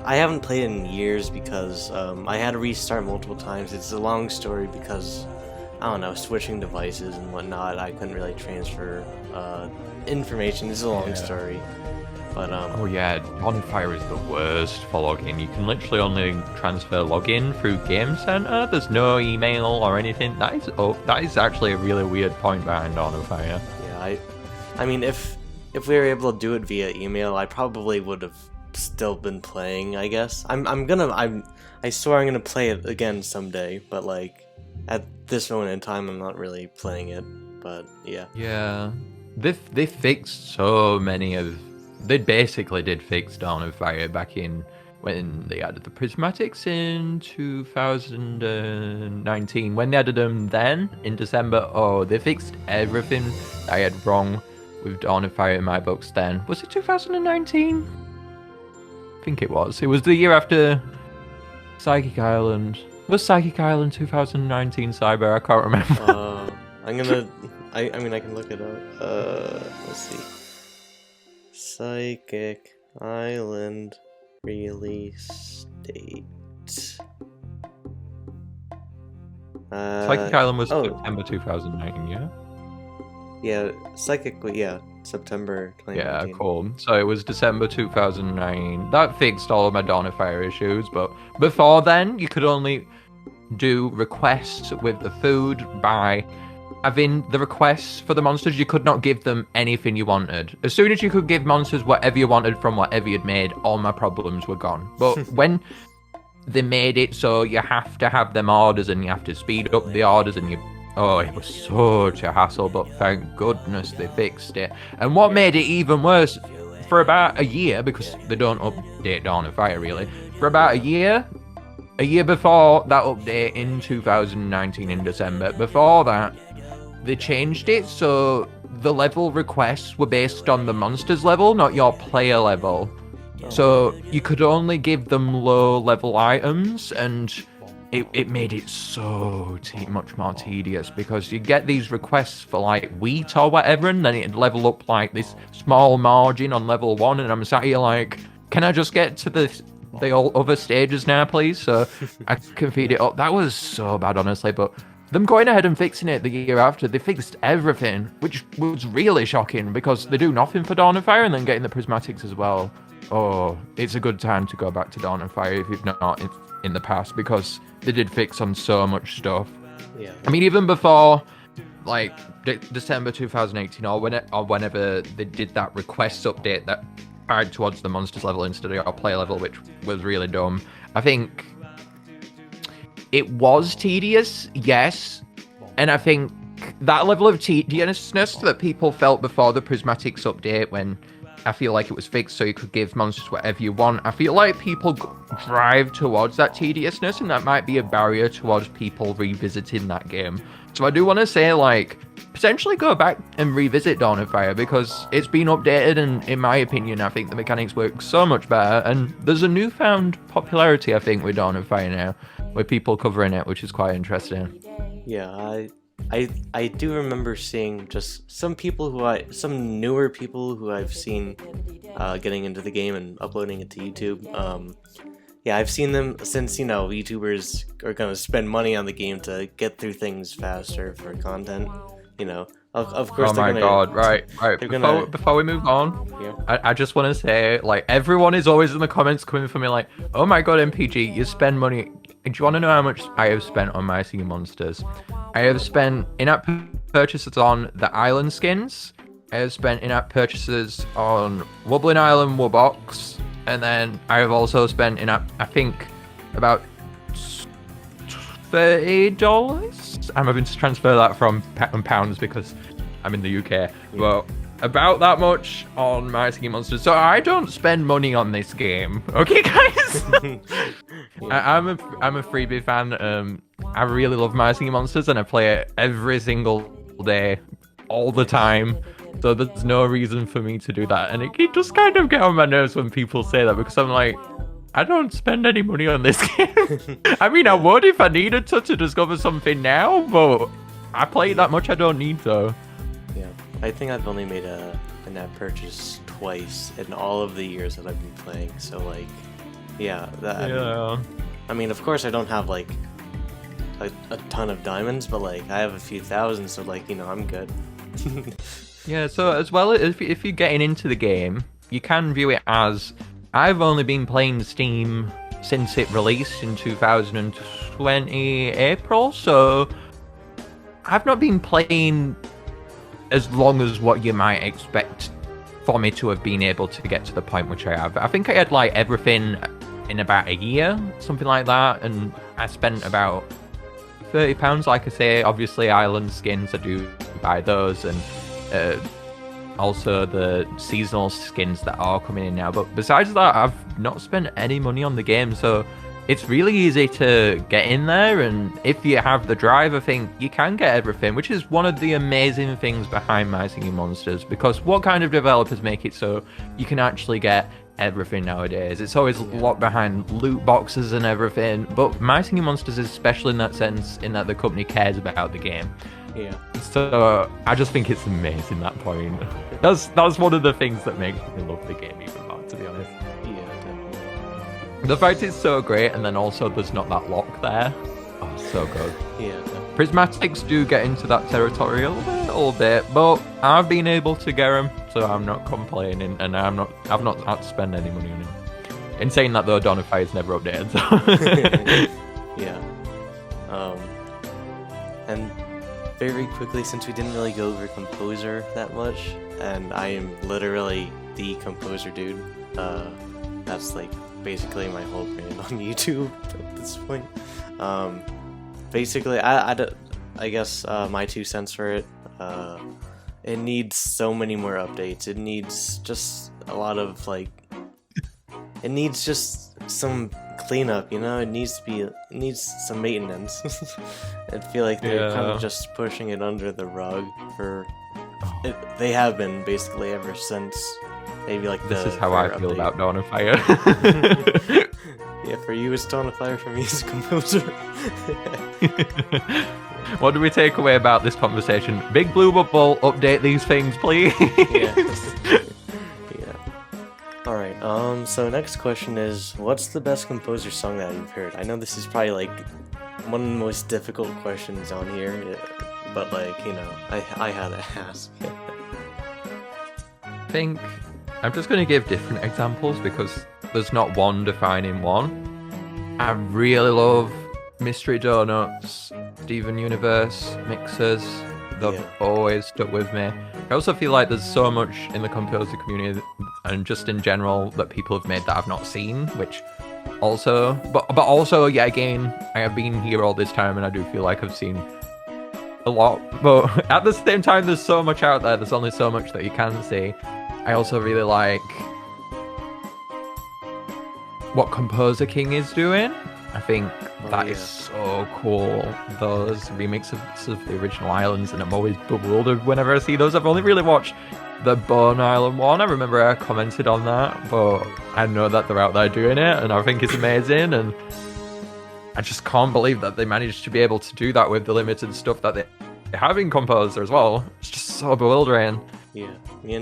I haven't played it in years because I had to restart multiple times. It's a long story because I don't know, switching devices and whatnot. I couldn't really transfer information. It's a long story. But oh yeah, Dawn of Fire is the worst for login. You can literally only transfer login through Game Center. There's no email or anything. That is actually a really weird point behind Dawn of Fire. Yeah, I mean, if we were able to do it via email, I probably would have still been playing. I guess I swear I'm gonna play it again someday. But like at this moment in time, I'm not really playing it. But yeah. Yeah, they fixed so many of. They basically did fix Dawn of Fire back in when they added the prismatics in 2019. When they added them then, in December, they fixed everything I had wrong with Dawn of Fire in my books then. Was it 2019? I think it was. It was the year after Psychic Island. Was Psychic Island 2019, Syburr? I can't remember. I mean, I can look it up. Let's see. Psychic Island release date. Psychic Island was September 2019, yeah? Yeah, September 2019. Yeah, cool. So it was December 2009. That fixed all of my Dawn of Fire issues, but before then, you could only do requests with the food by having the requests for the monsters. You could not give them anything you wanted. As soon as you could give monsters whatever you wanted from whatever you'd made, all my problems were gone. But when they made it so you have to have them orders and you have to speed up the orders and it was such a hassle, but thank goodness they fixed it. And what made it even worse, for about a year, because they don't update Dawn of Fire really, for about a year before that update in 2019 in December, before that, they changed it so the level requests were based on the monster's level, not your player level. So you could only give them low level items, and it made it so much more tedious because you get these requests for like wheat or whatever, and then it'd level up like this small margin on level 1, and I'm sat here like, can I just get to the other stages now, please, so I can feed it up? That was so bad, honestly, but them going ahead and fixing it the year after, they fixed everything, which was really shocking because they do nothing for Dawn of Fire and then getting the prismatics as well. oh, it's a good time to go back to Dawn of Fire if you've not in the past, because they did fix on so much stuff. Yeah. I mean, even before, like, December 2018 or whenever they did that request update that tied towards the monsters level instead of our play level, which was really dumb. I think it was tedious, yes, and I think that level of tediousness that people felt before the Prismatics update, when I feel like it was fixed so you could give monsters whatever you want, I feel like people drive towards that tediousness, and that might be a barrier towards people revisiting that game. So I do want to say, like, potentially go back and revisit Dawn of Fire, because it's been updated, and in my opinion, I think the mechanics work so much better, and there's a newfound popularity, I think, with Dawn of Fire now, with people covering it, which is quite interesting. Yeah, I do remember seeing just some newer people who I've seen getting into the game and uploading it to YouTube. Yeah, I've seen them since, YouTubers are gonna spend money on the game to get through things faster for content. Of course. Oh my god! Right. Before we move on, yeah. I just want to say, like, everyone is always in the comments coming for me like, "Oh my god, MPG, you spend money." Do you want to know how much I have spent on My Singing Monsters? I have spent in-app purchases on the island skins. I have spent in-app purchases on Wobbling Island Wubbox, and then I have also spent in-app, I think, about $30. I'm having to transfer that from pounds because I'm in the UK. Well, about that much on My Singing Monsters. So I don't spend money on this game. Okay, guys? I'm a freebie fan. I really love My Singing Monsters, and I play it every single day, all the time. So there's no reason for me to do that. And it just kind of get on my nerves when people say that, because I'm like, I don't spend any money on this game. I mean, I would if I needed to discover something now, but I play it that much, I don't need to. Yeah, I think I've only made an app purchase twice in all of the years that I've been playing. So, like, yeah. I mean, of course, I don't have, like, a ton of diamonds, but, like, I have a few thousand, so, like, I'm good. Yeah, so as well, if you're getting into the game, you can view it as, I've only been playing Steam since it released in 2020 April, so I've not been playing as long as what you might expect for me to have been able to get to the point which I have. I think I had, like, everything in about a year, something like that, and I spent about £30, like I say. Obviously, island skins, I do buy those, and also the seasonal skins that are coming in now. But besides that, I've not spent any money on the game, so it's really easy to get in there, and if you have the drive, I think you can get everything, which is one of the amazing things behind My Singing Monsters, because what kind of developers make it so you can actually get everything nowadays? It's always locked behind loot boxes and everything, but My Singing Monsters is special in that sense, in that the company cares about the game. Yeah. So I just think it's amazing, that point. That's one of the things that makes me love the game even more, to be honest. Yeah, definitely. The fight is so great, and then also there's not that lock there. Oh, so good. Yeah, definitely. Prismatics do get into that territory a little bit, but I've been able to get them, so I'm not complaining, and I've not had to spend any money on it. In saying that though, Dawn of Fire's never updated, so... Yeah. And very quickly, since we didn't really go over Composer that much, and I am literally the Composer dude, that's, like, basically my whole brand on YouTube at this point. Basically, I guess my 2 cents for it, it needs so many more updates. It needs just a lot of, like, it needs just some cleanup, it needs some maintenance. I feel like they're kind of just pushing it under the rug they have been basically ever since maybe, like, this is how I feel about Dawn of Fire. Yeah, for you it's Dawn of Fire, for me it's Composer. What do we take away about this conversation? Big Blue Bubble, update these things, please. Yeah. Alright, so next question is, what's the best Composer song that you've heard? I know this is probably, like, one of the most difficult questions on here, but, like, I had to ask. I think I'm just going to give different examples because there's not one defining one. I really love Mystery Donuts, Steven Universe mixers. They've always stuck with me. I also feel like there's so much in the composer community and just in general that people have made that I've not seen, which also, but also, yeah, again, I have been here all this time and I do feel like I've seen a lot, but at the same time, there's so much out there. There's only so much that you can see. I also really like what Composer King is doing. I think that is so cool. Those remixes of the original islands, and I'm always bewildered whenever I see those. I've only really watched the Bone Island one. I remember I commented on that, but I know that they're out there doing it, and I think it's amazing. And I just can't believe that they managed to be able to do that with the limited stuff that they have in Composer as well. It's just so bewildering. Yeah, me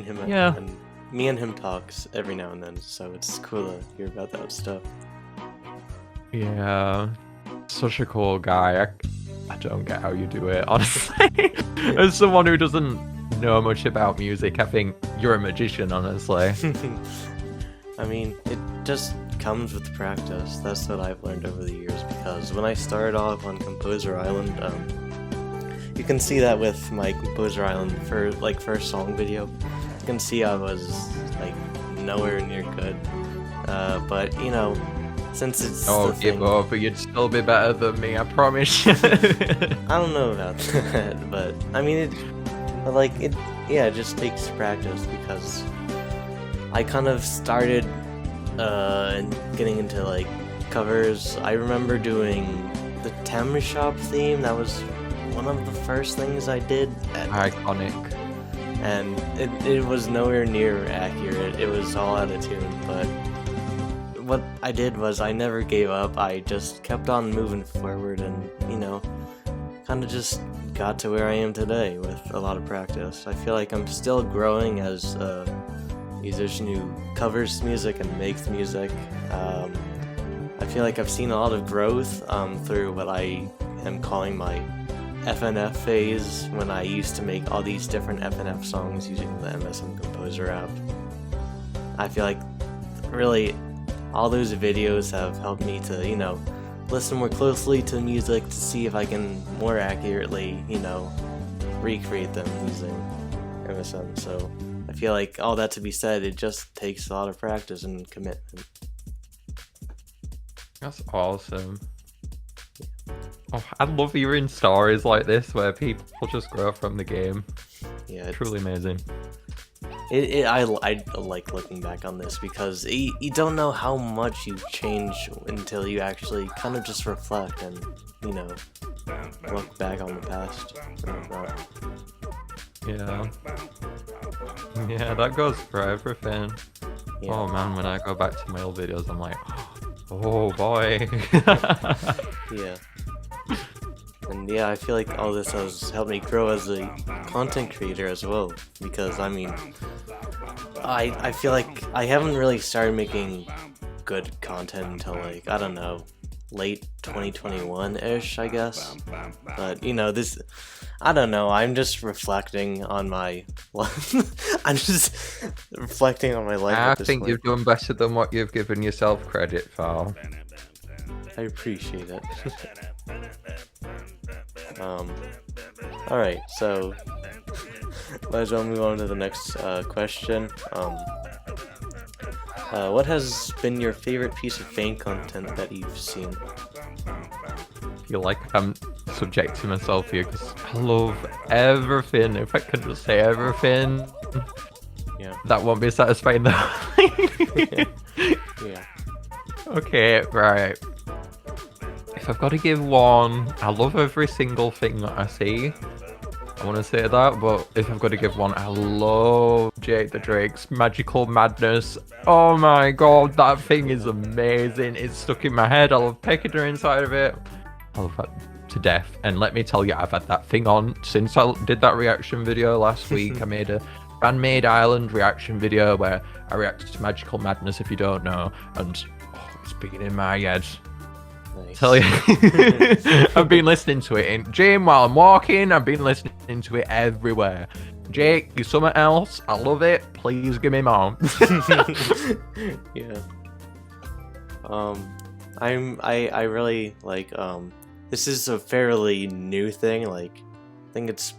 and him talks every now and then, so it's cool to hear about that stuff. Yeah, such a cool guy. I don't get how you do it, honestly. As someone who doesn't know much about music, I think you're a magician, honestly. I mean, it just comes with practice. That's what I've learned over the years, because when I started off on Composer Island, you can see that with my Composer Island first song video. You can see I was like nowhere near good, but you know, since it's give up, but you'd still be better than me, I promise. I don't know about that, but I mean, it just takes practice, because I kind of started getting into like covers. I remember doing the Tem Shop theme. That was one of the first things I did. Iconic. And it was nowhere near accurate. It was all out of tune, but what I did was I never gave up. I just kept on moving forward, and you know, kind of just got to where I am today with a lot of practice. I feel like I'm still growing as a musician who covers music and makes music. I feel like I've seen a lot of growth through what I am calling my FNF phase, when I used to make all these different FNF songs using the MSM Composer app. I feel like really all those videos have helped me to, you know, listen more closely to music to see if I can more accurately, you know, recreate them using MSM. So I feel like all that to be said, it just takes a lot of practice and commitment. That's awesome. Oh, I love hearing stories like this where people just grow from the game. Yeah, it's truly amazing. I like looking back on this, because you don't know how much you change until you actually kind of just reflect and, you know, look back on the past. Yeah. Yeah, that goes for everything. Yeah. Oh man, when I go back to my old videos, I'm like, oh boy. Yeah. And yeah, I feel like all this has helped me grow as a content creator as well, because I mean, I feel like I haven't really started making good content until like, I don't know, late 2021-ish, I guess. But you know, this, I don't know, I'm just reflecting on my I'm just reflecting on my life. I think you've done better than what you've given yourself credit for. I appreciate it. Alright, so might as well move on to the next question. What has been your favorite piece of fan content that you've seen? I feel like I'm subjecting myself here because I love everything. If I could just say everything, yeah, that won't be satisfying though. Yeah. Okay, right. If I've got to give one, I love every single thing that I see. I want to say that, but if I've got to give one, I love Jake the Drake's Magical Madness. Oh my god, that thing is amazing. It's stuck in my head. I love Peccator inside of it. I love that to death. And let me tell you, I've had that thing on since I did that reaction video last week. I made a Fan-Made Island reaction video where I reacted to Magical Madness, if you don't know. And it's been in my head. Nice. Tell you, I've been listening to it in gym while I'm walking. I've been listening to it everywhere. Jake, you're something else. I love it. Please give me more. Yeah. I really like this is a fairly new thing. Like I think it's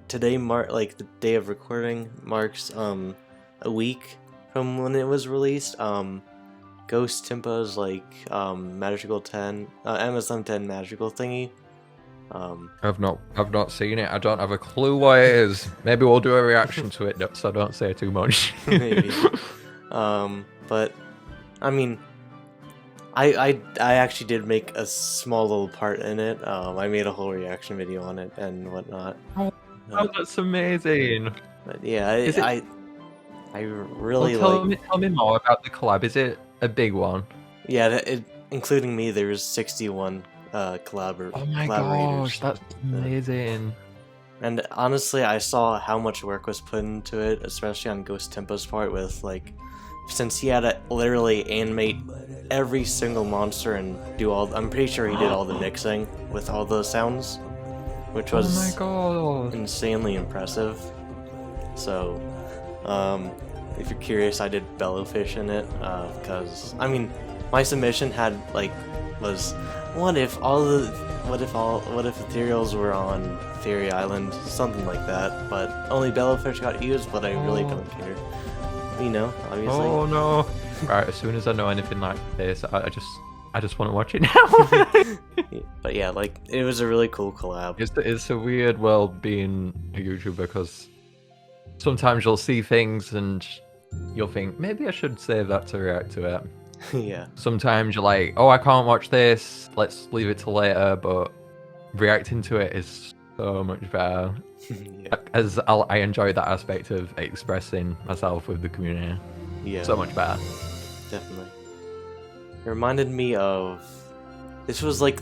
today like the day of recording marks a week from when it was released. Ghost Timpa's like magical 10 MSM 10 magical thingy. I've not seen it. I don't have a clue what it is. Maybe we'll do a reaction to it, so don't say too much. Maybe. But I mean, I actually did make a small little part in it. I made a whole reaction video on it and whatnot. Oh, that's amazing. But yeah, I really tell me more about the collab. Is it a big one? Yeah, including me, there was 61 collaborators. Oh my gosh, that's amazing. And honestly, I saw how much work was put into it, especially on Ghost Timpa's part with like, since he had to literally animate every single monster and do I'm pretty sure he did all the mixing with all the sounds, which was oh my god, insanely impressive. So, if you're curious, I did Bellowfish in it, because, I mean, my submission had, like, was, what if ethereals were on Fairy Island, something like that, but only Bellowfish got used, but I really don't care. You know, obviously. Oh no. Right, as soon as I know anything like this, I just want to watch it now. But yeah, like, it was a really cool collab. It's a weird world being a YouTuber, because sometimes you'll see things and you'll think, maybe I should save that to react to it. Yeah. Sometimes you're like, oh, I can't watch this, let's leave it till later, but reacting to it is so much better. Yeah. As I enjoy that aspect of expressing myself with the community. Yeah. So much better. Definitely. It reminded me of, this was like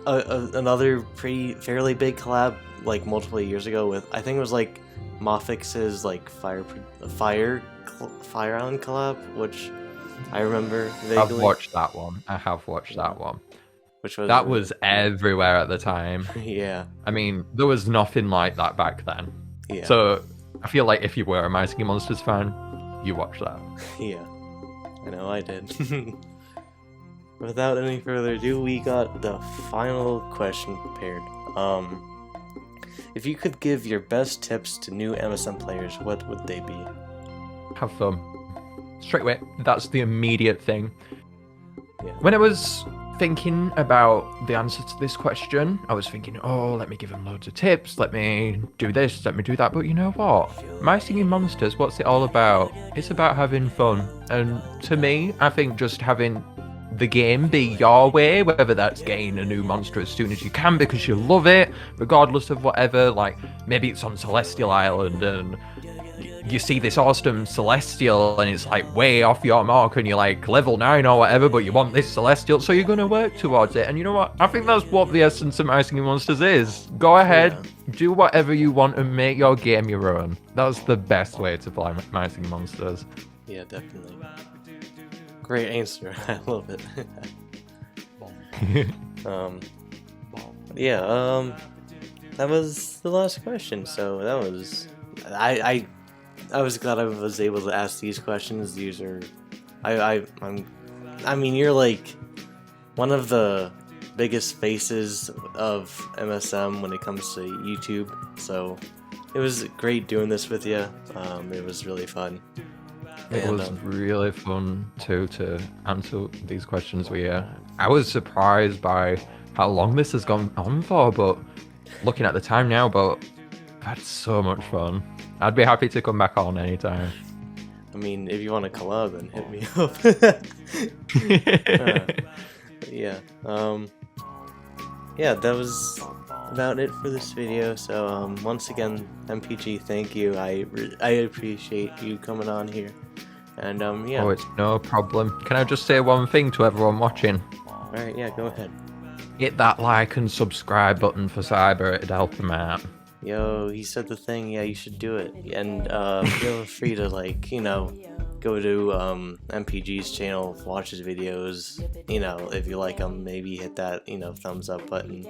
another fairly big collab like multiple years ago with, I think it was like Mofix's like Fire Island collab, which I remember vaguely. I've watched that one. I have watched that one. Which was that was everywhere at the time. Yeah. I mean, there was nothing like that back then. Yeah. So I feel like if you were a My Singing Monsters fan, you watched that. Yeah. I know I did. Without any further ado, we got the final question prepared. If you could give your best tips to new MSM players, what would they be? Have fun. Straight away. That's the immediate thing. Yeah. When I was thinking about the answer to this question, I was thinking, oh, let me give them loads of tips, let me do this, let me do that. But you know what? My Singing Monsters, what's it all about? It's about having fun. And to me, I think just having the game be your way, whether that's getting a new monster as soon as you can because you love it, regardless of whatever, like maybe it's on Celestial Island and you see this awesome Celestial and it's like way off your mark and you're like level 9 or whatever, but you want this Celestial, so you're going to work towards it. And you know what? I think that's what the essence of My Singing Monsters is. Go ahead, do whatever you want and make your game your own. That's the best way to play My Singing Monsters. Yeah, definitely. Great answer. I love it. That was the last question. So that was, I was glad I was able to ask these questions. These are, I mean, you're like one of the biggest faces of MSM when it comes to YouTube. So it was great doing this with you. It was really fun. It was really fun too to answer these questions with you. I was surprised by how long this has gone on for, but looking at the time now, but I've had so much fun. I'd be happy to come back on anytime. I mean, if you want to collab, then hit me up. Yeah. Yeah, that was about it for this video. So once again, MPG, thank you. I appreciate you coming on here. And yeah. Oh, it's no problem. Can I just say one thing to everyone watching? Alright, yeah, go ahead. Hit that like and subscribe button for Syburr, it'd help him out. Yo, he said the thing, yeah, you should do it. And feel free to, like, you know, go to MPG's channel, watch his videos, you know, if you like him, maybe hit that, you know, thumbs up button.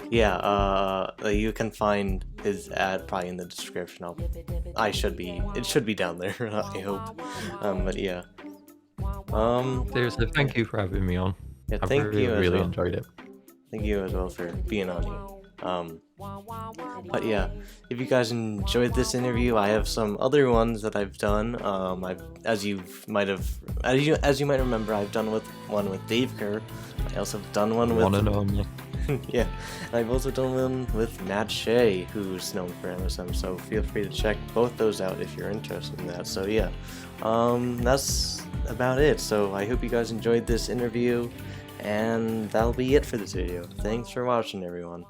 yeah, you can find his ad probably in the description. It should be down there. I hope. But yeah. Seriously, thank you for having me on. Yeah, I've thank you as really well. enjoyed it. Thank you as well for being on here. But yeah, if you guys enjoyed this interview, I have some other ones that I've done. As you might remember, I've done one with Dave Kerr. I also have done one with One and only. yeah, and I've also done one with Matt Shea, who's known for MSM. So feel free to check both those out if you're interested in that. So yeah, that's about it. So I hope you guys enjoyed this interview. And that'll be it for this video. Thanks for watching, everyone.